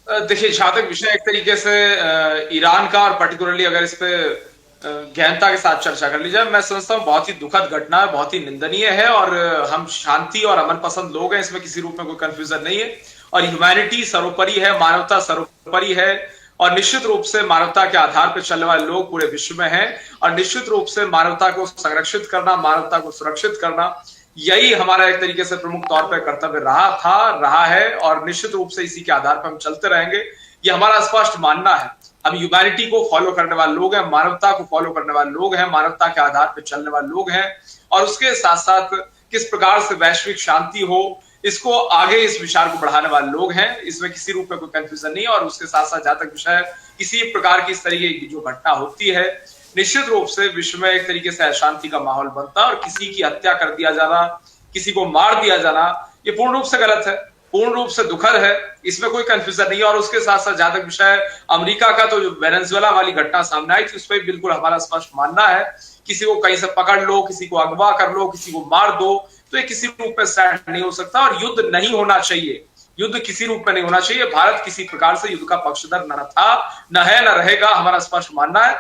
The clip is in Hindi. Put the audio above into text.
देखिए, जहां तक विषय एक तरीके से ईरान का, और पर्टिकुलरली अगर इस पे गहनता के साथ चर्चा कर ली जाए, मैं समझता हूँ बहुत ही दुखद घटना है, बहुत ही निंदनीय है। और हम शांति और अमन पसंद लोग हैं, इसमें किसी रूप में कोई कंफ्यूजन नहीं है। और ह्यूमैनिटी सर्वोपरि है, मानवता सर्वोपरि है। और निश्चित रूप से मानवता के आधार पर चलने वाले लोग पूरे विश्व में हैं। और निश्चित रूप से मानवता को संरक्षित करना, मानवता को सुरक्षित करना, यही हमारा एक तरीके से प्रमुख तौर पर कर्तव्य रहा था, रहा है, और निश्चित रूप से इसी के आधार पर हम चलते रहेंगे। ये हमारा स्पष्ट मानना है। हम ह्यूमैनिटी को फॉलो करने वाले लोग हैं, मानवता को फॉलो करने वाले लोग हैं, मानवता के आधार पर चलने वाले लोग हैं। और उसके साथ साथ किस प्रकार से वैश्विक शांति हो, इसको आगे, इस विचार को बढ़ाने वाले लोग हैं। इसमें किसी रूप में कोई कंफ्यूजन नहीं है। और उसके साथ साथ जहां तक विषय किसी प्रकार की इस तरीके की जो घटना होती है, निश्चित रूप से विश्व में एक तरीके से अशांति का माहौल बनता है। और किसी की हत्या कर दिया जाना, किसी को मार दिया जाना, ये पूर्ण रूप से गलत है, पूर्ण रूप से दुखद है। इसमें कोई कंफ्यूजन नहीं है। और उसके साथ साथ जहां तक विषय अमेरिका का, तो जो वेनेजुएला वाली घटना सामने आई थी, उस पर बिल्कुल हमारा स्पष्ट मानना है। किसी को कहीं से पकड़ लो, किसी को अगवा कर लो, किसी को मार दो, तो ये किसी रूप में स्टैंड नहीं हो सकता। और युद्ध नहीं होना चाहिए, युद्ध किसी रूप में नहीं होना चाहिए। भारत किसी प्रकार से युद्ध का पक्षधर न था, न है, न रहेगा, हमारा स्पष्ट मानना है।